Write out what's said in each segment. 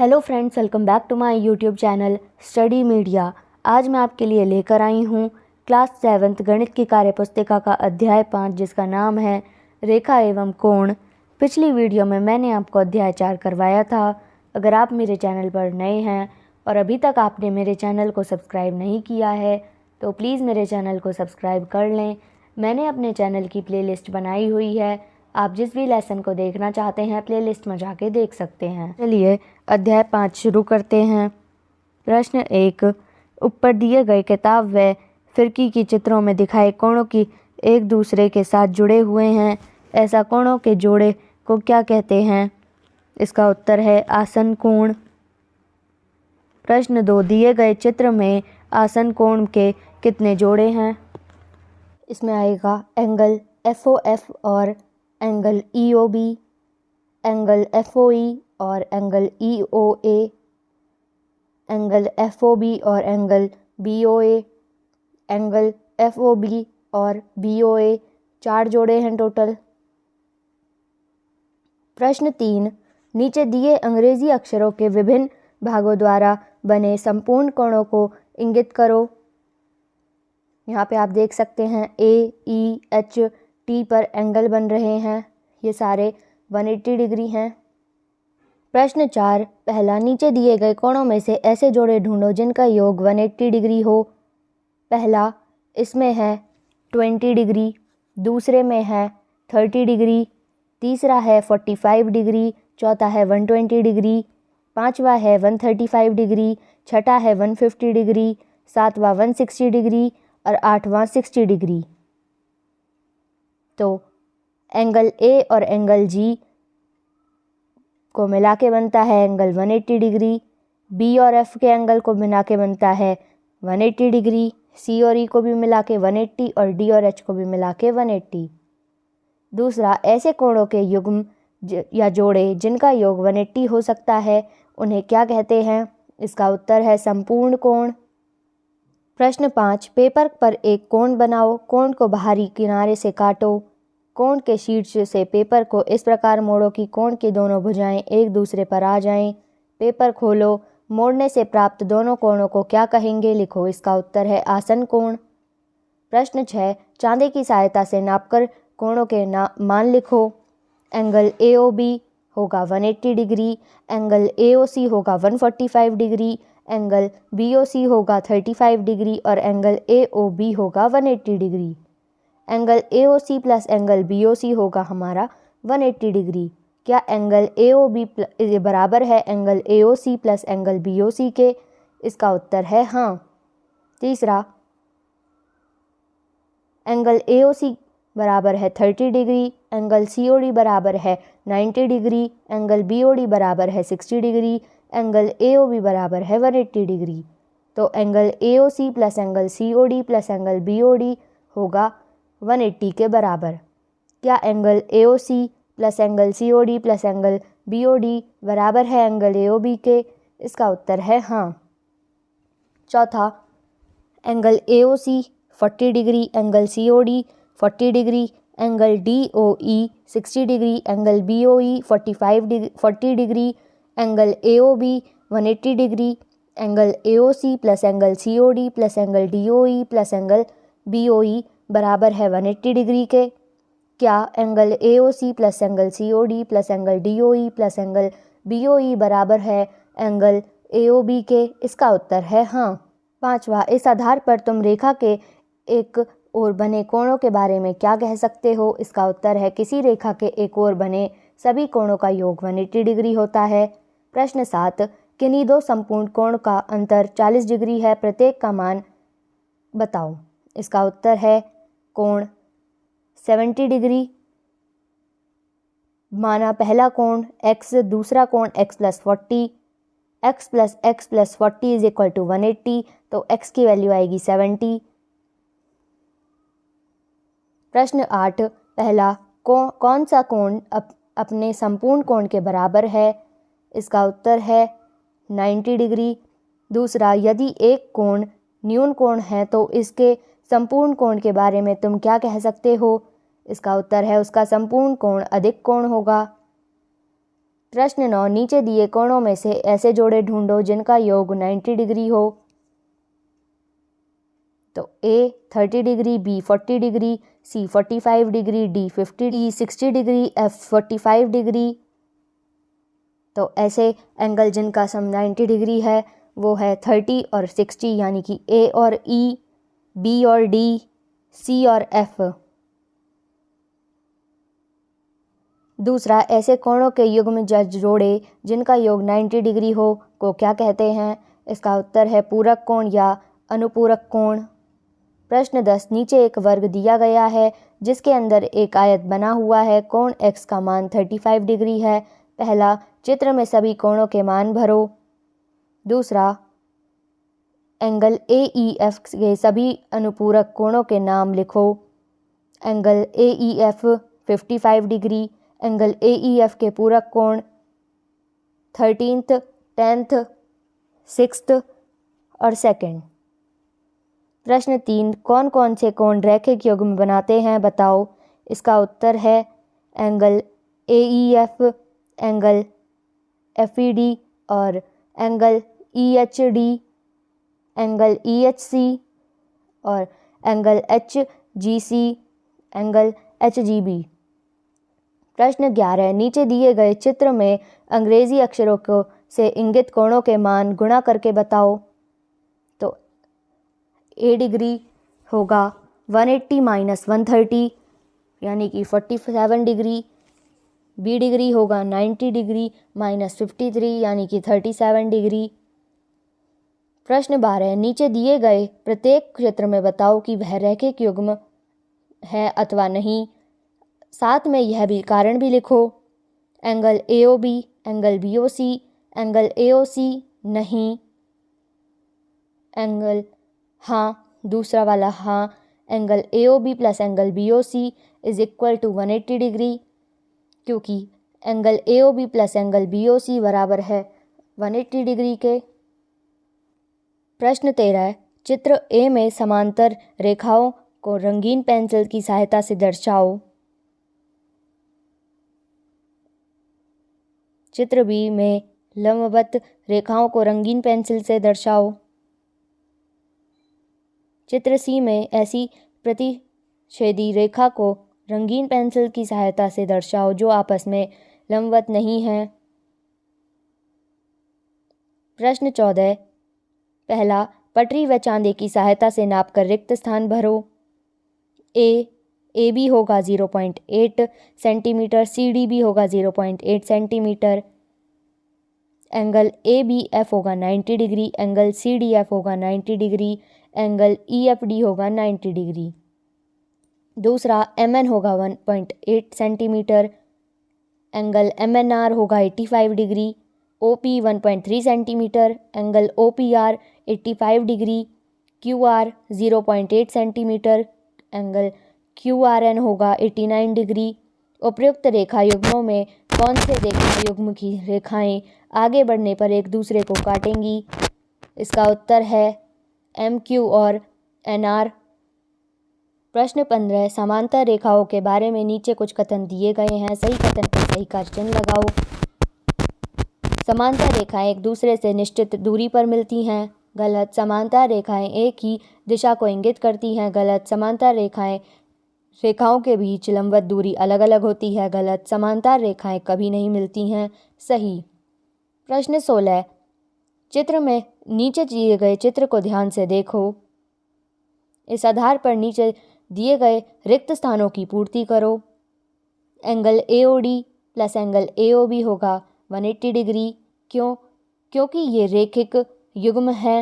Hello friends, welcome back to my YouTube channel study media. आज मैं आपके लिए लेकर आई हूँ क्लास 7th गणित की कार्यपुस्तिका का अध्याय 5, जिसका नाम है रेखा एवं कोण। पिछली वीडियो में मैंने आपको अध्याय 4 करवाया था। अगर आप मेरे चैनल पर नए हैं और अभी तक आपने मेरे चैनल को सब्सक्राइब नहीं किया है तो प्लीज़ मेरे चैनल को सब्सक्राइब कर लें। मैंने अपने चैनल की प्लेलिस्ट बनाई हुई है, आप जिस भी लेसन को देखना चाहते हैं प्लेलिस्ट में जाके देख सकते हैं। चलिए अध्याय 5 शुरू करते हैं। प्रश्न 1, ऊपर दिए गए किताब व फिरकी की चित्रों में दिखाए कोणों की एक दूसरे के साथ जुड़े हुए हैं, ऐसा कोणों के जोड़े को क्या कहते हैं? इसका उत्तर है आसन कोण। प्रश्न 2, दिए गए चित्र में आसन कोण के कितने जोड़े हैं? इसमें आएगा एंगल FOF और एंगल EOB, एंगल FOE और एंगल EOA, एंगल FOB और एंगल BOA, एंगल FOB और BOA। 4 जोड़े हैं टोटल। प्रश्न 3, नीचे दिए अंग्रेजी अक्षरों के विभिन्न भागों द्वारा बने संपूर्ण कोणों को इंगित करो। यहाँ पे आप देख सकते हैं AEHT पर एंगल बन रहे हैं, ये सारे 180 डिग्री हैं। प्रश्न 4, पहला, नीचे दिए गए कोणों में से ऐसे जोड़े ढूंढो जिनका योग 180 डिग्री हो। पहला इसमें है 20 डिग्री, दूसरे में है 30 डिग्री, तीसरा है 45 डिग्री, चौथा है 120 डिग्री, पांचवा है 135 डिग्री, छठा है 150 डिग्री, सातवां 160 डिग्री और आठवां 60 डिग्री। तो एंगल A और एंगल G को मिला के बनता है एंगल 180 डिग्री, B और F के एंगल को मिला के बनता है 180 डिग्री, C और E को भी मिला के 180 और D और H को भी मिला के 180। दूसरा, ऐसे कोणों के युग्म या जोड़े जिनका योग 180 हो सकता है उन्हें क्या कहते हैं? इसका उत्तर है संपूर्ण कोण। प्रश्न 5, पेपर पर एक कोण बनाओ, कोण को बाहरी किनारे से काटो, कोण के शीर्ष से पेपर को इस प्रकार मोड़ो कि कोण की दोनों भुजाएं एक दूसरे पर आ जाएं। पेपर खोलो, मोड़ने से प्राप्त दोनों कोणों को क्या कहेंगे? लिखो। इसका उत्तर है आसन कोण। प्रश्न 6, चांदे की सहायता से नापकर कोणों के मान लिखो। एंगल AOB होगा 180 डिग्री, एंगल AOC होगा 145 डिग्री, एंगल BOC होगा 35 डिग्री और एंगल AOB होगा 180 degree. Angle AOC plus angle BOC होगा हमारा 180 डिग्री। क्या एंगल AOB बराबर है angle AOC plus angle BOC के? इसका उत्तर है हाँ। तीसरा, एंगल AOC बराबर है 30 डिग्री, एंगल COD बराबर है 90 डिग्री, एंगल BOD बराबर है 60 डिग्री, एंगल AOB बराबर है 180 डिग्री। तो angle AOC plus angle COD plus angle BOD होगा 180 के बराबर। क्या angle AOC plus angle COD plus angle BOD बराबर है एंगल AOB के? इसका उत्तर है हाँ। चौथा, angle AOC 40 angle angle COD 40 degree, angle DOE 60 degree, angle BOE 40 degree, angle AOB 180 degree, angle AOC plus angle COD plus angle DOE plus angle BOE बराबर है 180 degree के? क्या angle AOC plus angle COD plus angle DOE plus angle BOE बराबर है angle AOB के? इसका उत्तर है हाँ। पांचवा, इस आधार पर तुम रेखा के एक ओर बने कोणों के बारे में क्या कह सकते हो? इसका उत्तर है किसी रेखा के एक ओर बने सभी कोणों का योग 180 डिग्री होता है। प्रश्न 7, किन्हीं दो संपूर्ण कोण का अंतर 40 डिग्री है, प्रत्येक का मान बताओ। इसका उत्तर है कोण 70 डिग्री। माना पहला कोण x, दूसरा कोण x plus 40, x plus 40 is equal to 180, तो x की वैल्यू आएगी 70। प्रश्न 8, पहला कौन सा कोण अपने संपूर्ण कोण के बराबर है? इसका उत्तर है 90 डिग्री। दूसरा, यदि एक कोण न्यून कोण है तो इसके संपूर्ण कोण के बारे में तुम क्या कह सकते हो? इसका उत्तर है उसका संपूर्ण कोण अधिक कोण होगा। प्रश्न 9, नीचे दिए कोणों में से ऐसे जोड़े ढूंढो जिनका योग 90 डिग्री हो। तो ए 30 डिग्री, बी 40 डिग्री, सी 45 डिग्री, डी 50, ई 60 डिग्री, एफ 45 डिग्री। तो ऐसे एंगल जिनका सम 90 डिग्री है वो है 30 और 60, यानी कि ए और ई, बी और डी, सी और एफ। दूसरा, ऐसे कोणों के युग्म जोड़े जिनका योग 90 डिग्री हो को क्या कहते हैं? इसका उत्तर है पूरक कोण या अनुपूरक कोण। प्रश्न 10, नीचे एक वर्ग दिया गया है जिसके अंदर एक आयत बना हुआ है। कोण x का मान 35 डिग्री है। पहला, चित्र में सभी कोणों के मान भरो। दूसरा, एंगल AEF के सभी अनुपूरक कोणों के नाम लिखो। Angle AEF 55 degree, angle AEF के पूरक कोण 13th, 10th, 6th और 2nd। प्रश्न 3, कौन कौन से कोण रैखिक युग्म बनाते हैं बताओ। इसका उत्तर है एंगल AEF, एंगल FED और एंगल EHD, एंगल EHC और एंगल HGC, एंगल HGB। प्रश्न 11, नीचे दिए गए चित्र में अंग्रेजी अक्षरों को से इंगित कोणों के मान गुणा करके बताओ। तो ए डिग्री होगा 180 माइनस 130, यानी कि 47 डिग्री। बी डिग्री होगा 90 डिग्री माइनस 53, यानी कि 37 डिग्री। प्रश्न 12, नीचे दिए गए प्रत्येक चित्र में बताओ कि वह रैखिक युग्म है अथवा नहीं। साथ में यह भी कारण भी लिखो। Angle AOB, angle BOC, angle AOC नहीं, एंगल हाँ, दूसरा वाला हाँ, angle AOB plus angle BOC is equal to 180 degree, क्योंकि angle AOB plus angle BOC बराबर है 180 डिग्री के। प्रश्न 13, चित्र ए में समांतर रेखाओं को रंगीन पेंसिल की सहायता से दर्शाओ। चित्र बी में लंबवत रेखाओं को रंगीन पेंसिल से दर्शाओ। चित्र सी में ऐसी प्रतिच्छेदी रेखा को रंगीन पेंसिल की सहायता से दर्शाओ जो आपस में लंबवत नहीं है। प्रश्न 14, पहला, पटरी व चांदे की सहायता से नापकर रिक्त स्थान भरो। AB होगा 0.8 सेंटीमीटर, CDB होगा 0.8 सेंटीमीटर, एंगल ABF होगा 90 डिग्री, एंगल CDF होगा 90 डिग्री, एंगल EFD होगा 90 डिग्री। दूसरा, MN होगा 1.8 सेंटीमीटर, एंगल MNR होगा 85 degree, OP 1.3 centimetre, angle OPR 85 degree, QR 0.8 centimetre, angle QRN होगा 89 डिग्री। उपयुक्त रेखा युग्मों में कौन से रेखा युग्म की रेखाएं आगे बढ़ने पर एक दूसरे को काटेंगी? इसका उत्तर है MQ और NR। प्रश्न 15, समांतर रेखाओं के बारे में नीचे कुछ कथन दिए गए हैं। सही कथन पर सही का चिन्ह लगाओ। समांतर रेखाएं एक दूसरे से निश्चित दूरी पर मिलती हैं। गलत। समांतर रेखाएं एक ही दिशा को इंगित करती हैं। गलत। समांतर रेखाओं के बीच लंबवत दूरी अलग अलग होती है। गलत। समांतर रेखाएं कभी नहीं मिलती हैं। सही। प्रश्न 16, चित्र में नीचे दिए गए चित्र को ध्यान से देखो। इस आधार पर नीचे दिए गए रिक्त स्थानों की पूर्ति करो। Angle AOD plus angle AOB होगा 180 डिग्री। क्योंकि ये रैखिक युग्म है।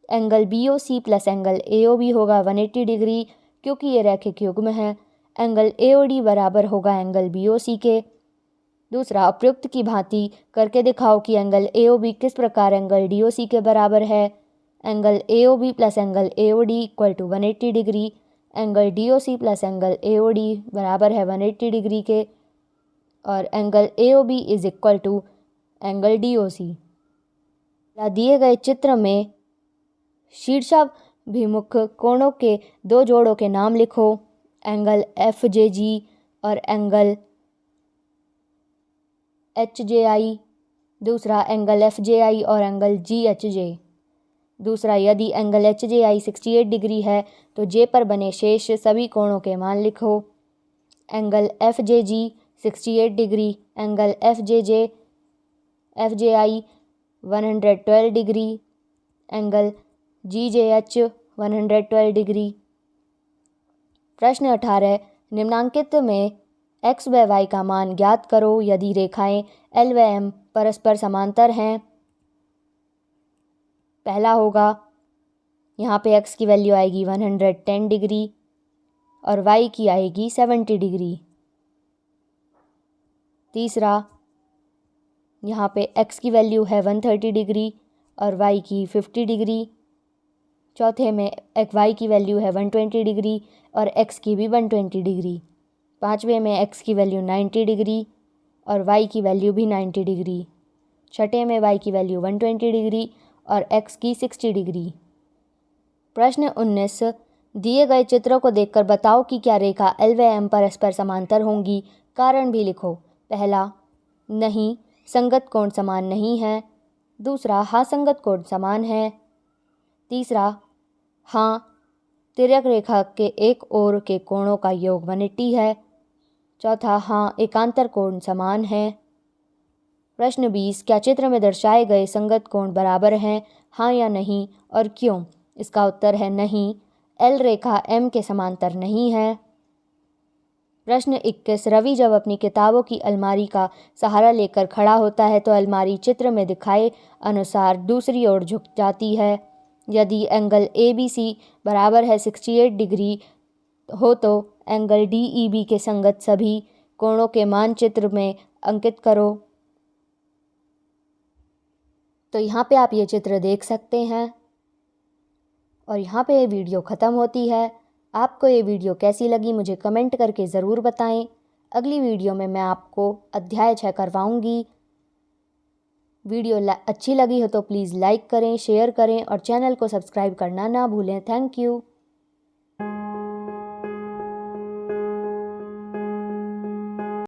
Angle BOC plus angle AOB होगा 180 डिग्री, क्योंकि ये रैखिक युग्म है। एंगल AOD बराबर होगा एंगल BOC के। दूसरा, उपयुक्त की भांति करके दिखाओ कि एंगल AOB किस प्रकार एंगल DOC के बराबर है। Angle AOB plus angle AOD equal to 180 degree. Angle DOC plus angle AOD बराबर है 180 डिग्री के, और angle AOB is equal to angle DOC। दिए गए चित्र में शीर्षाभिमुख कोणों के दो जोड़ों के नाम लिखो। एंगल FJG और एंगल एच जे आई, दूसरा एंगल एफ जे आई और एंगल जी एच जे। दूसरा, यदि एंगल एच जे आई 68 डिग्री है तो जे पर बने शेष सभी कोणों के मान लिखो। एंगल एफ जे जी 68 डिग्री, एंगल एफ जे आई 112 डिग्री, एंगल जी जे एच 112 डिग्री। प्रश्न 18, निम्नांकित में x व y का मान ज्ञात करो यदि रेखाएं L व M परस्पर समांतर हैं। पहला होगा, यहाँ पे x की वैल्यू आएगी 110 डिग्री और y की आएगी 70 डिग्री। तीसरा, यहाँ पे x की वैल्यू है 130 डिग्री और y की 50 डिग्री। चौथे में y की वैल्यू है 120 डिग्री और x की भी 120 डिग्री। पाँचवें में x की वैल्यू 90 डिग्री और y की वैल्यू भी 90 डिग्री। छठे में y की वैल्यू 120 डिग्री और x की 60 डिग्री। प्रश्न 19, दिए गए चित्रों को देखकर बताओ कि क्या रेखा L व M परस्पर समांतर होंगी। कारण भी लिखो। पहला, नहीं, संगत कोण समान नहीं है। दूसरा, हाँ, संगत कोण समान है। तीसरा, हाँ, तिर्यक रेखा के एक ओर के कोणों का योग 180 है। चौथा, हाँ, एकांतर कोण समान है। प्रश्न 20, क्या चित्र में दर्शाए गए संगत कोण बराबर हैं, हाँ या नहीं, और क्यों? इसका उत्तर है नहीं, L रेखा M के समांतर नहीं है। प्रश्न 21, रवि जब अपनी किताबों की अलमारी का सहारा लेकर खड़ा होता है तो अलमारी चित्र में दिखाए अनुसार दूसरी ओर झुक जाती है। यदि एंगल ए बी सी बराबर है 68 डिग्री हो तो एंगल डी ई बी के संगत सभी कोणों के मान चित्र में अंकित करो। तो यहाँ पे आप ये चित्र देख सकते हैं और यहाँ पे ये वीडियो ख़त्म होती है। आपको ये वीडियो कैसी लगी मुझे कमेंट करके ज़रूर बताएं। अगली वीडियो में मैं आपको अध्याय 6 करवाऊँगी। वीडियो अच्छी लगी हो तो प्लीज़ लाइक करें, शेयर करें और चैनल को सब्सक्राइब करना ना भूलें। Thank you.